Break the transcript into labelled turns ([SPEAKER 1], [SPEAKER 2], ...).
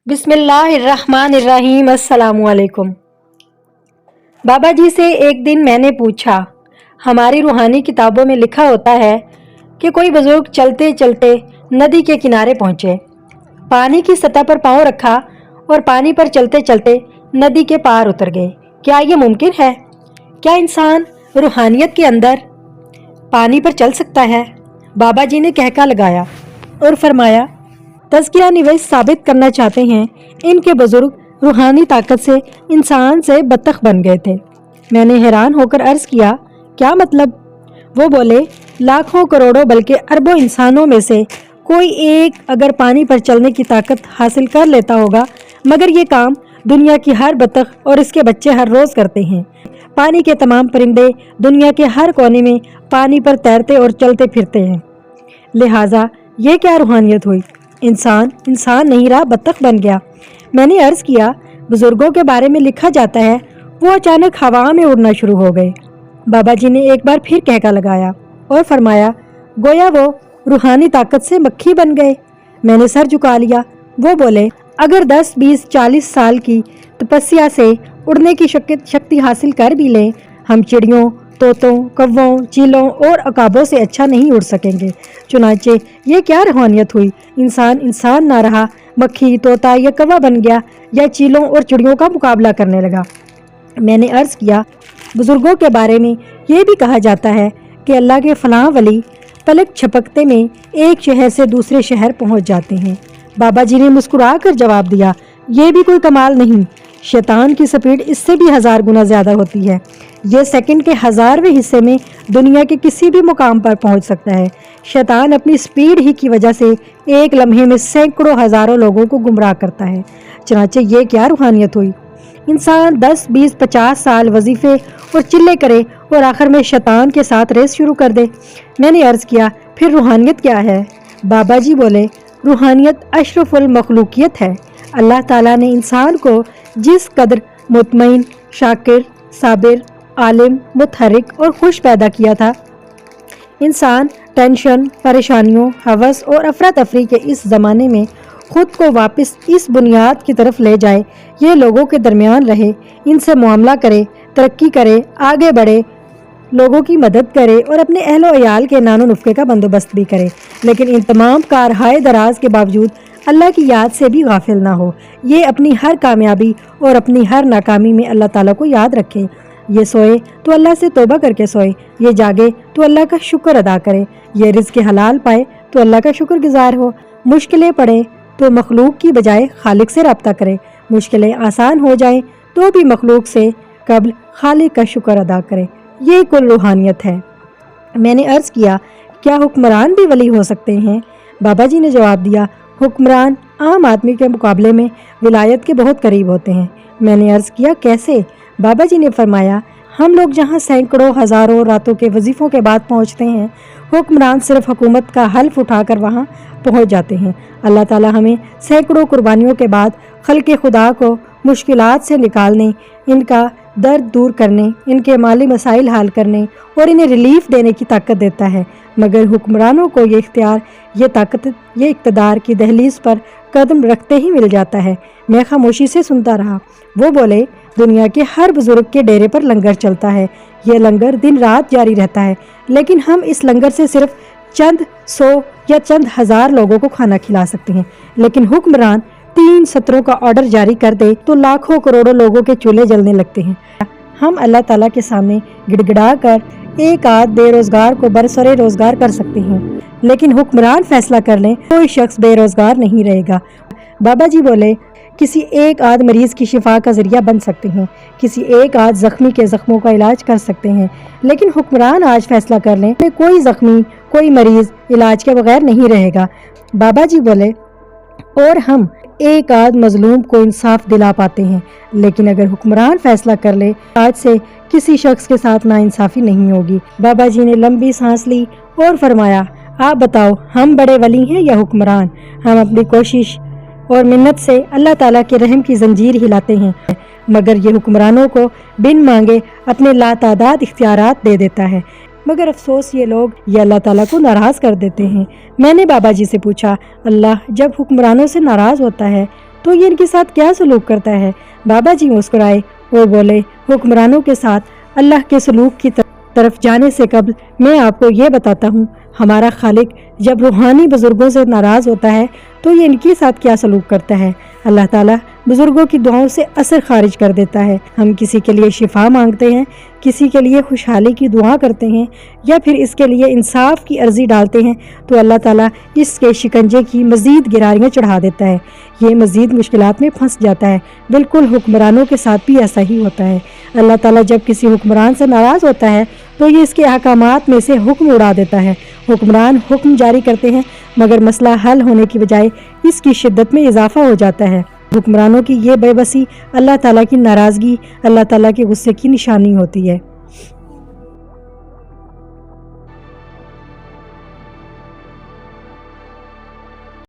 [SPEAKER 1] बिस्मिल्लाहिर्रहमानिर्रहीम। अस्सलामुअलैकुम। बाबा जी से एक दिन मैंने पूछा, हमारी रूहानी किताबों में लिखा होता है कि कोई बुजुर्ग चलते चलते नदी के किनारे पहुंचे, पानी की सतह पर पांव रखा और पानी पर चलते चलते नदी के पार उतर गए। क्या ये मुमकिन है? क्या इंसान रूहानियत के अंदर पानी पर चल सकता है? बाबा जी ने कहका लगाया और फरमाया, तज़किया निवेश साबित करना चाहते हैं इनके बुजुर्ग रूहानी ताकत से इंसान से बत्तख बन गए थे। मैंने हैरान होकर अर्ज़ किया, क्या मतलब? वो बोले, लाखों करोड़ों बल्कि अरबों इंसानों में से कोई एक अगर पानी पर चलने की ताकत हासिल कर लेता होगा, मगर ये काम दुनिया की हर बत्तख और इसके बच्चे हर रोज़ करते हैं। पानी के तमाम परिंदे दुनिया के हर कोने में पानी पर तैरते और चलते फिरते हैं। लिहाजा ये क्या रूहानियत हुई? इंसान नहीं रहा, बत्तख बन गया। मैंने अर्ज़ किया, बुजुर्गों के बारे में लिखा जाता है वो अचानक हवा में उड़ना शुरू हो गए। बाबा जी ने एक बार फिर कहका लगाया और फरमाया, गोया वो रूहानी ताकत से मक्खी बन गए। मैंने सर झुका लिया। वो बोले, अगर 10, 20, 40 साल की तपस्या से उड़ने की शक्ति हासिल कर भी लें, हम चिड़ियों, तोतों, कौवों, चीलों और अकाबों से अच्छा नहीं उड़ सकेंगे। चुनाचे ये क्या रूहानियत हुई? इंसान ना रहा, मक्खी, तोता या कौवा बन गया या चीलों और चिड़ियों का मुकाबला करने लगा। मैंने अर्ज़ किया, बुजुर्गों के बारे में ये भी कहा जाता है कि अल्लाह के फलां वली पलक झपकते में एक शहर से दूसरे शहर पहुंच जाते हैं। बाबा जी ने मुस्कुरा कर जवाब दिया, ये भी कोई कमाल नहीं। शैतान की स्पीड इससे भी 1000 गुना ज़्यादा होती है। ये सेकंड के 1000वें हिस्से में दुनिया के किसी भी मुकाम पर पहुंच सकता है। शैतान अपनी स्पीड ही की वजह से एक लम्हे में सैकड़ों हज़ारों लोगों को गुमराह करता है। चनाचे ये क्या रूहानियत हुई? इंसान 10, 20, 50 साल वजीफे और चिल्ले करे और आखिर में शैतान के साथ रेस शुरू कर दे। मैंने अर्ज़ किया, फिर रूहानियत क्या है? बाबा जी बोले, रूहानियत अशरफुल मखलूकियत है। अल्लाह ताला ने इंसान को जिस कदर मुतमईन, शाकिर, साबिर, आलिम, मुतहरिक और खुश पैदा किया था, इंसान टेंशन, परेशानियों, हवस और अफरा तफरी के इस ज़माने में खुद को वापस इस बुनियाद की तरफ ले जाए। ये लोगों के दरमियान रहे, इनसे मामला करे, तरक्की करे, आगे बढ़े, लोगों की मदद करे और अपने अहलो अयाल के नानो नुफ़्के का बंदोबस्त भी करे, लेकिन इन तमाम कारहाय दराज के बावजूद अल्लाह की याद से भी गाफिल ना हो। ये अपनी हर कामयाबी और अपनी हर नाकामी में अल्लाह ताला को याद रखे। ये सोए तो अल्लाह से तौबा करके सोए, ये जागे तो अल्लाह का शुक्र अदा करे, ये रिज़्क़ हलाल पाए तो अल्लाह का शुक्रगुजार हो, मुश्किलें पड़े तो मखलूक की बजाय खालिक से रब्ता करे, मुश्किलें आसान हो जाएं तो भी मखलूक से कब्ल खालिक का शुक्र अदा करे। ये कुल रूहानियत है। मैंने अर्ज़ किया, क्या हुक्मरान भी वली हो सकते हैं? बाबा जी ने जवाब दिया, हुक्मरान आम आदमी के मुकाबले में विलायत के बहुत करीब होते हैं। मैंने अर्ज़ किया, कैसे? बाबा जी ने फरमाया, हम लोग जहाँ सैकड़ों हज़ारों रातों के वजीफ़ों के बाद पहुँचते हैं, हुक्मरान सिर्फ हुकूमत का हल्फ उठाकर वहाँ पहुँच जाते हैं। अल्लाह ताला हमें सैकड़ों कुर्बानियों के बाद खल्क़े खुदा को मुश्किलात से निकालने, इनका दर्द दूर करने, इनके माली मसाइल हल करने और इन्हें रिलीफ देने की ताकत देता है। मगर हुक्मरानों को ये इख्तियार, ये ताकत, ये इक़्तिदार की दहलीज पर कदम रखते ही मिल जाता है। मैं खामोशी से सुनता रहा। वो बोले, दुनिया के हर बुजुर्ग के डेरे पर लंगर चलता है। ये लंगर दिन रात जारी रहता है, लेकिन हम इस लंगर से सिर्फ चंद 100 या चंद हज़ार लोगों को खाना खिला सकते हैं। लेकिन हुक्मरान 3 सत्रों का ऑर्डर जारी कर दे तो लाखों करोड़ों लोगों के चूल्हे जलने लगते हैं। हम अल्लाह ताला के सामने गिड़गिड़ा कर एक आध बेरोजगार को बरसरे रोजगार कर सकते हैं, लेकिन हुक्मरान फैसला कर लें, कोई शख्स बेरोजगार नहीं रहेगा। बाबा जी बोले, किसी एक आध मरीज़ की शिफा का ज़रिया बन सकते हैं, किसी एक आध ज़ख्मी के ज़ख्मों का इलाज कर सकते हैं, लेकिन हुक्मरान आज फैसला कर लें, कोई ज़ख्मी, कोई मरीज़ इलाज के बगैर नहीं रहेगा। बाबा जी बोले, और हम एक आध मजलूम को इंसाफ दिला पाते हैं, लेकिन अगर हुक्मरान फैसला कर ले, आज से किसी शख्स के साथ नाइंसाफ़ी नहीं होगी। बाबा जी ने लंबी सांस ली और फरमाया, आप बताओ, हम बड़े वली हैं या हुक्मरान? हम अपनी कोशिश और मिन्नत से अल्लाह ताला के रहम की जंजीर हिलाते हैं, मगर ये हुक्मरानों को बिन मांगे अपने लातादाद इख्तियारात दे देता है। मगर अफसोस ये लोग ये अल्लाह ताला को नाराज़ कर देते हैं। मैंने बाबा जी से पूछा, अल्लाह जब हुक्मरानों से नाराज़ होता है तो ये इनके साथ क्या सलूक करता है। बाबा जी मुस्कुराए और बोले, हुक्मरानों के साथ अल्लाह के सलूक की तरफ जाने से कबल मैं आपको ये बताता हूँ, हमारा खालिक जब रूहानी बुजुर्गों से नाराज़ होता है तो ये इनके साथ क्या सलूक करता है। अल्लाह ताला बुजुर्गों की दुआओं से असर खारिज कर देता है। हम किसी के लिए शिफा मांगते हैं, किसी के लिए खुशहाली की दुआ करते हैं या फिर इसके लिए इंसाफ की अर्जी डालते हैं तो अल्लाह ताला इसके शिकंजे की मज़ीद गिरारियाँ चढ़ा देता है। ये मज़ीद मुश्किलात में फंस जाता है। बिल्कुल हुक्मरानों के साथ भी ऐसा ही होता है। अल्लाह ताला जब किसी हुक्मरान से नाराज़ होता है तो ये इसके अहकामात में से हुक्म उड़ा देता है। हुक्मरान हुक्म जारी करते हैं मगर मसला हल होने की बजाय इसकी शिद्दत में इजाफा हो जाता है। हुक्मरानों की ये बेबसी अल्लाह ताला की नाराज़गी, अल्लाह ताला के गुस्से की निशानी होती है।